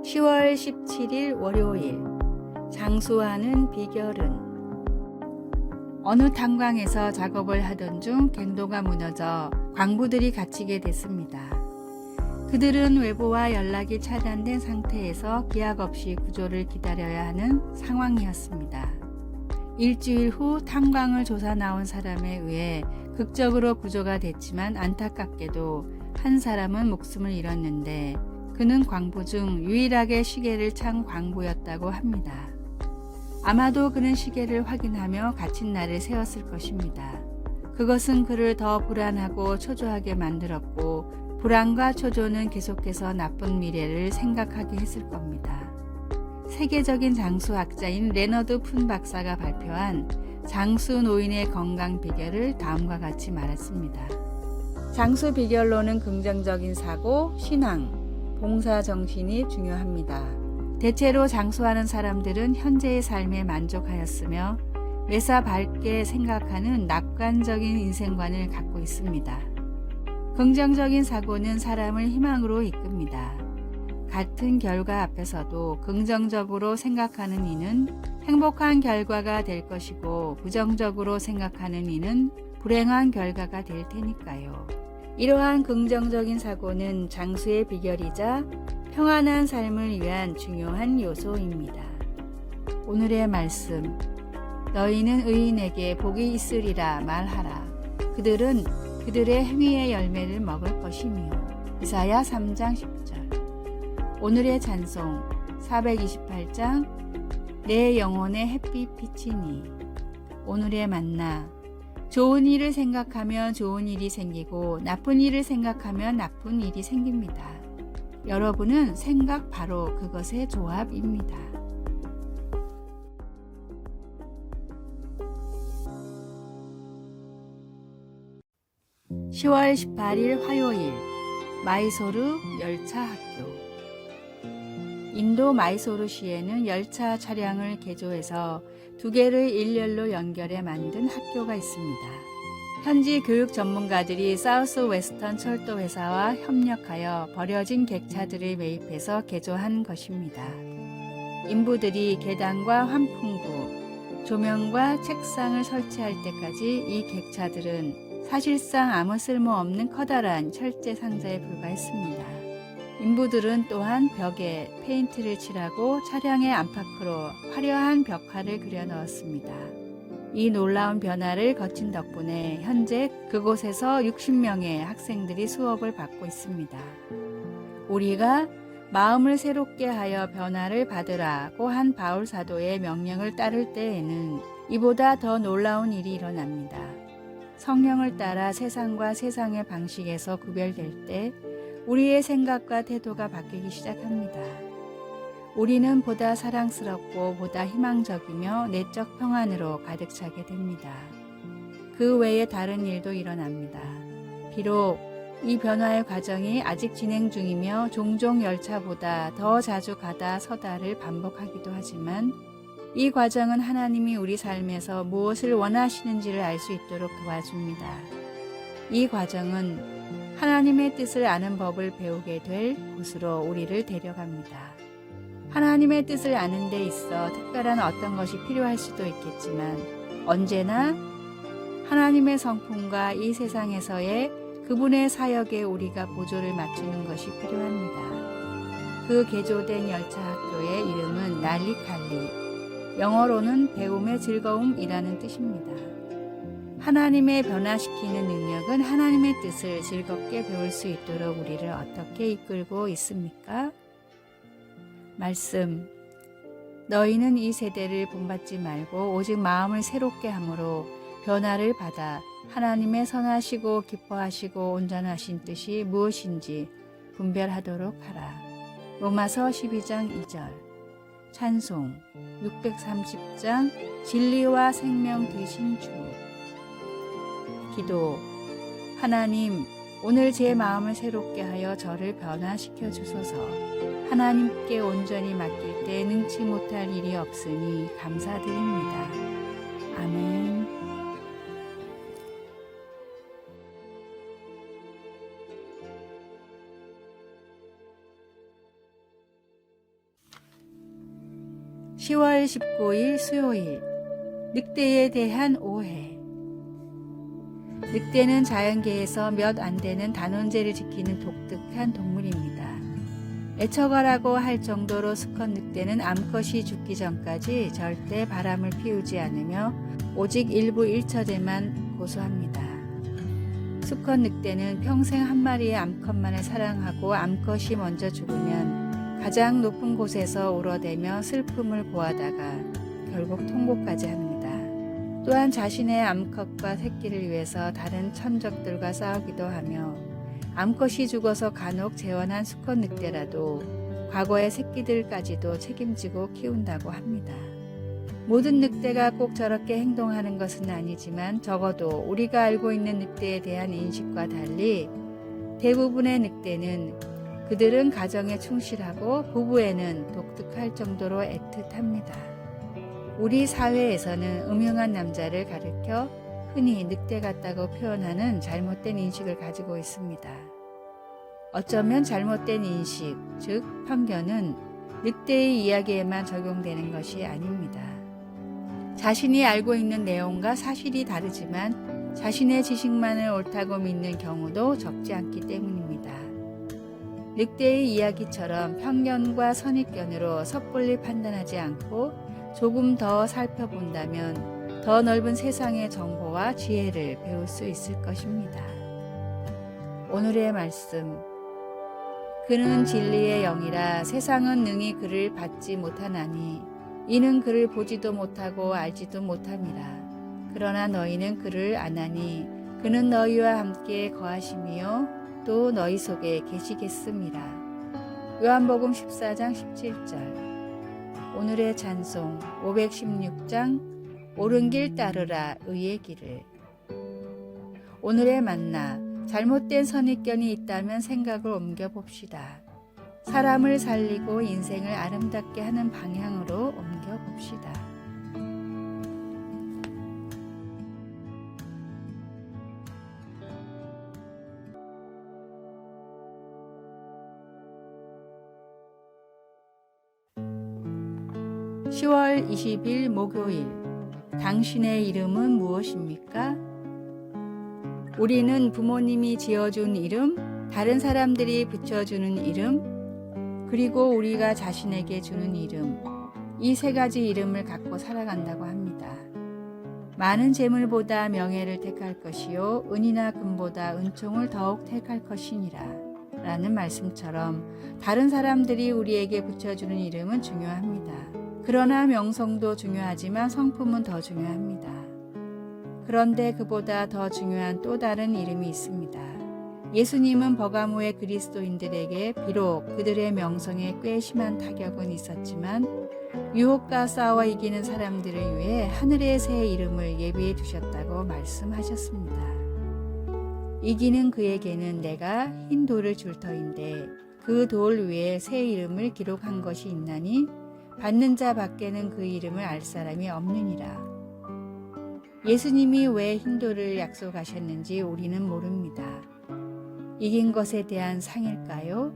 10월 17일 월요일. 장수하는 비결은? 어느 탄광에서 작업을 하던 중 갱도가 무너져 광부들이 갇히게 됐습니다. 그들은 외부와 연락이 차단된 상태에서 기약 없이 구조를 기다려야 하는 상황이었습니다. 일주일 후 탄광을 조사 나온 사람에 의해 극적으로 구조가 됐지만 안타깝게도 한 사람은 목숨을 잃었는데 그는 광부 중 유일하게 시계를 찬 광부였다고 합니다. 아마도 그는 시계를 확인하며 갇힌 날을 세웠을 것입니다. 그것은 그를 더 불안하고 초조하게 만들었고 불안과 초조는 계속해서 나쁜 미래를 생각하게 했을 겁니다. 세계적인 장수학자인 레너드 푼 박사가 발표한 장수 노인의 건강 비결을 다음과 같이 말했습니다. 장수 비결로는 긍정적인 사고, 신앙, 봉사 정신이 중요합니다. 대체로 장수하는 사람들은 현재의 삶에 만족하였으며 매사 밝게 생각하는 낙관적인 인생관을 갖고 있습니다. 긍정적인 사고는 사람을 희망으로 이끕니다. 같은 결과 앞에서도 긍정적으로 생각하는 이는 행복한 결과가 될 것이고 부정적으로 생각하는 이는 불행한 결과가 될 테니까요. 이러한 긍정적인 사고는 장수의 비결이자 평안한 삶을 위한 중요한 요소입니다. 오늘의 말씀. 너희는 의인에게 복이 있으리라 말하라. 그들은 그들의 행위의 열매를 먹을 것이며. 이사야 3장 10절. 오늘의 찬송 428장 내 영혼의 햇빛 비치니. 오늘의 만나. 좋은 일을 생각하면 좋은 일이 생기고 나쁜 일을 생각하면 나쁜 일이 생깁니다. 여러분은 생각 바로 그것의 조합입니다. 10월 18일 화요일. 마이소르 열차 학교. 인도 마이소르시에는 열차 차량을 개조해서 두 개를 일렬로 연결해 만든 학교가 있습니다. 현지 교육 전문가들이 사우스 웨스턴 철도 회사와 협력하여 버려진 객차들을 매입해서 개조한 것입니다. 인부들이 계단과 환풍구, 조명과 책상을 설치할 때까지 이 객차들은 사실상 아무 쓸모없는 커다란 철제 상자에 불과했습니다. 인부들은 또한 벽에 페인트를 칠하고 차량의 안팎으로 화려한 벽화를 그려 넣었습니다. 이 놀라운 변화를 거친 덕분에 현재 그곳에서 60명의 학생들이 수업을 받고 있습니다. 우리가 마음을 새롭게 하여 변화를 받으라고 한 바울 사도의 명령을 따를 때에는 이보다 더 놀라운 일이 일어납니다. 성령을 따라 세상과 세상의 방식에서 구별될 때 우리의 생각과 태도가 바뀌기 시작합니다. 우리는 보다 사랑스럽고 보다 희망적이며 내적 평안으로 가득 차게 됩니다. 그 외에 다른 일도 일어납니다. 비록 이 변화의 과정이 아직 진행 중이며 종종 열차보다 더 자주 가다 서다를 반복하기도 하지만 이 과정은 하나님이 우리 삶에서 무엇을 원하시는지를 알 수 있도록 도와줍니다. 이 과정은 하나님의 뜻을 아는 법을 배우게 될 곳으로 우리를 데려갑니다. 하나님의 뜻을 아는 데 있어 특별한 어떤 것이 필요할 수도 있겠지만 언제나 하나님의 성품과 이 세상에서의 그분의 사역에 우리가 보조를 맞추는 것이 필요합니다. 그 개조된 열차 학교의 이름은 날리칼리, 영어로는 배움의 즐거움이라는 뜻입니다. 하나님의 변화시키는 능력은 하나님의 뜻을 즐겁게 배울 수 있도록 우리를 어떻게 이끌고 있습니까? 말씀. 너희는 이 세대를 본받지 말고 오직 마음을 새롭게 함으로 변화를 받아 하나님의 선하시고 기뻐하시고 온전하신 뜻이 무엇인지 분별하도록 하라. 로마서 12장 2절. 찬송 630장 진리와 생명 되신 주. 기도. 하나님, 오늘 제 마음을 새롭게 하여 저를 변화시켜 주소서. 하나님께 온전히 맡길 때 능치 못할 일이 없으니 감사드립니다. 아멘. 10월 19일 수요일, 늑대에 대한 오해. 늑대는 자연계에서 몇 안 되는 단원제를 지키는 독특한 동물입니다. 애처가라고 할 정도로 수컷 늑대는 암컷이 죽기 전까지 절대 바람을 피우지 않으며 오직 일부 일처제만 고수합니다. 수컷 늑대는 평생 한 마리의 암컷만을 사랑하고 암컷이 먼저 죽으면 가장 높은 곳에서 울어대며 슬픔을 고하다가 결국 통곡까지 합니다. 또한 자신의 암컷과 새끼를 위해서 다른 천적들과 싸우기도 하며 암컷이 죽어서 간혹 재혼한 수컷 늑대라도 과거의 새끼들까지도 책임지고 키운다고 합니다. 모든 늑대가 꼭 저렇게 행동하는 것은 아니지만 적어도 우리가 알고 있는 늑대에 대한 인식과 달리 대부분의 늑대는 그들은 가정에 충실하고 부부에는 독특할 정도로 애틋합니다. 우리 사회에서는 음흉한 남자를 가리켜 흔히 늑대 같다고 표현하는 잘못된 인식을 가지고 있습니다. 어쩌면 잘못된 인식, 즉 편견은 늑대의 이야기에만 적용되는 것이 아닙니다. 자신이 알고 있는 내용과 사실이 다르지만 자신의 지식만을 옳다고 믿는 경우도 적지 않기 때문입니다. 늑대의 이야기처럼 편견과 선입견으로 섣불리 판단하지 않고 조금 더 살펴본다면 더 넓은 세상의 정보와 지혜를 배울 수 있을 것입니다. 오늘의 말씀. 그는 진리의 영이라 세상은 능히 그를 받지 못하나니 이는 그를 보지도 못하고 알지도 못함이라. 그러나 너희는 그를 아나니 그는 너희와 함께 거하심이요 또 너희 속에 계시겠음이라. 요한복음 14장 17절. 오늘의 찬송 516장 옳은 길 따르라 의의 길을. 오늘의 만나. 잘못된 선입견이 있다면 생각을 옮겨봅시다. 사람을 살리고 인생을 아름답게 하는 방향으로 옮겨봅시다. (10월 20일) 목요일. 당신의 이름은 무엇입니까? 우리는 부모님이 지어준 이름, 다른 사람들이 붙여주는 이름, 그리고 우리가 자신에게 주는 이름, 이 세 가지 이름을 갖고 살아간다고 합니다. 많은 재물보다 명예를 택할 것이요 은이나 금보다 은총을 더욱 택할 것이니라 라는 말씀처럼 다른 사람들이 우리에게 붙여주는 이름은 중요합니다. 그러나 명성도 중요하지만 성품은 더 중요합니다. 그런데 그보다 더 중요한 또 다른 이름이 있습니다. 예수님은 버가모의 그리스도인들에게 비록 그들의 명성에 꽤 심한 타격은 있었지만 유혹과 싸워 이기는 사람들을 위해 하늘의 새 이름을 예비해 두셨다고 말씀하셨습니다. 이기는 그에게는 내가 흰 돌을 줄 터인데 그 돌 위에 새 이름을 기록한 것이 있나니 받는 자 밖에는 그 이름을 알 사람이 없느니라. 예수님이 왜 흰돌을 약속하셨는지 우리는 모릅니다. 이긴 것에 대한 상일까요?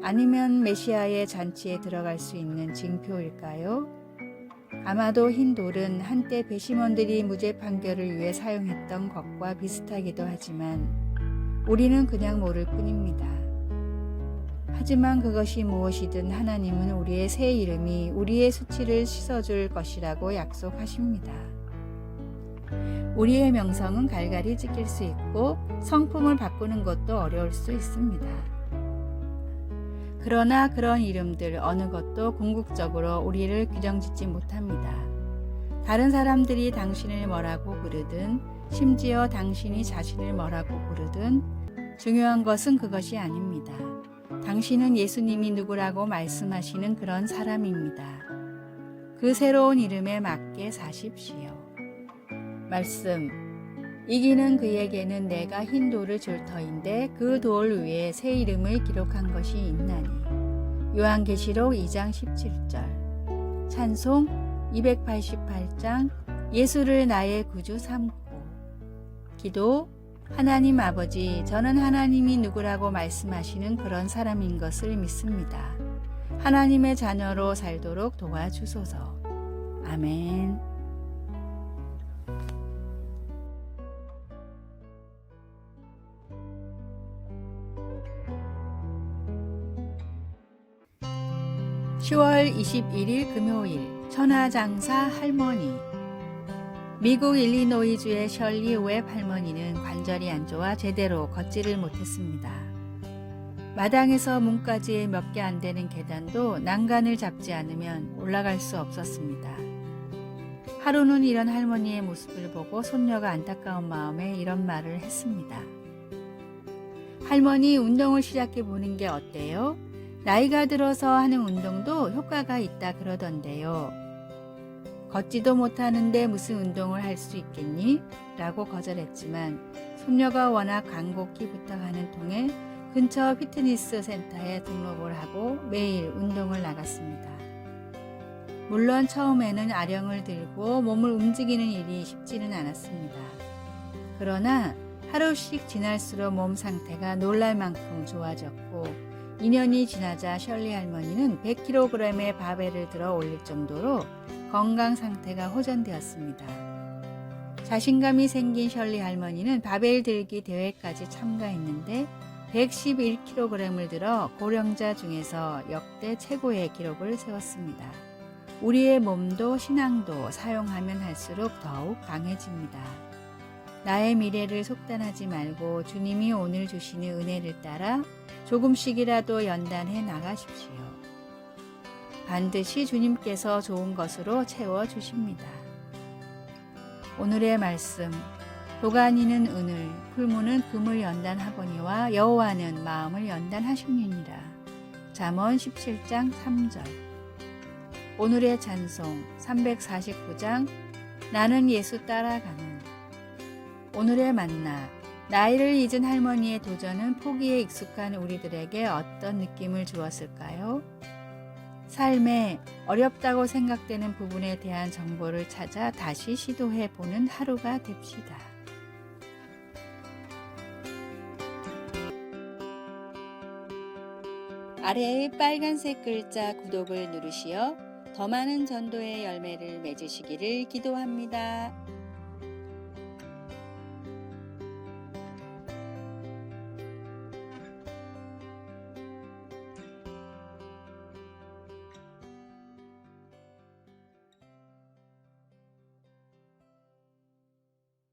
아니면 메시아의 잔치에 들어갈 수 있는 징표일까요? 아마도 흰돌은 한때 배심원들이 무죄 판결을 위해 사용했던 것과 비슷하기도 하지만 우리는 그냥 모를 뿐입니다. 하지만 그것이 무엇이든 하나님은 우리의 새 이름이 우리의 수치를 씻어줄 것이라고 약속하십니다. 우리의 명성은 갈갈이 찢길 수 있고 성품을 바꾸는 것도 어려울 수 있습니다. 그러나 그런 이름들 어느 것도 궁극적으로 우리를 규정짓지 못합니다. 다른 사람들이 당신을 뭐라고 부르든 심지어 당신이 자신을 뭐라고 부르든 중요한 것은 그것이 아닙니다. 당신은 예수님이 누구라고 말씀하시는 그런 사람입니다. 그 새로운 이름에 맞게 사십시오. 말씀. 이기는 그에게는 내가 흰 돌을 줄 터인데 그 돌 위에 새 이름을 기록한 것이 있나니. 요한계시록 2장 17절. 찬송 288장 예수를 나의 구주 삼고. 기도. 하나님 아버지, 저는 하나님이 누구라고 말씀하시는 그런 사람인 것을 믿습니다. 하나님의 자녀로 살도록 도와주소서. 아멘. (10월 21일) 금요일 천하장사 할머니. 미국 일리노이주의 셜리 웹 할머니는 관절이 안 좋아 제대로 걷지를 못했습니다. 마당에서 문까지 몇 개 안 되는 계단도 난간을 잡지 않으면 올라갈 수 없었습니다. 하루는 이런 할머니의 모습을 보고 손녀가 안타까운 마음에 이런 말을 했습니다. 할머니, 운동을 시작해 보는 게 어때요? 나이가 들어서 하는 운동도 효과가 있다 그러던데요. 걷지도 못하는데 무슨 운동을 할 수 있겠니? 라고 거절했지만 손녀가 워낙 간곡히 부탁하는 통에 근처 피트니스 센터에 등록을 하고 매일 운동을 나갔습니다. 물론 처음에는 아령을 들고 몸을 움직이는 일이 쉽지는 않았습니다. 그러나 하루씩 지날수록 몸 상태가 놀랄 만큼 좋아졌고 2년이 지나자 셜리 할머니는 100kg의 바벨을 들어 올릴 정도로 건강 상태가 호전되었습니다. 자신감이 생긴 셜리 할머니는 바벨 들기 대회까지 참가했는데 111kg을 들어 고령자 중에서 역대 최고의 기록을 세웠습니다. 우리의 몸도 신앙도 사용하면 할수록 더욱 강해집니다. 나의 미래를 속단하지 말고 주님이 오늘 주시는 은혜를 따라 조금씩이라도 연단해 나가십시오. 반드시 주님께서 좋은 것으로 채워주십니다. 오늘의 말씀. 도가니는 은을, 풀무는 금을 연단하거니와 여호와는 마음을 연단하시느니라. 잠언 17장 3절. 오늘의 찬송 349장 나는 예수 따라가는. 오늘의 만나. 나이를 잊은 할머니의 도전은 포기에 익숙한 우리들에게 어떤 느낌을 주었을까요? 삶에 어렵다고 생각되는 부분에 대한 정보를 찾아 다시 시도해 보는 하루가 됩시다. 아래의 빨간색 글자 구독을 누르시어 더 많은 전도의 열매를 맺으시기를 기도합니다.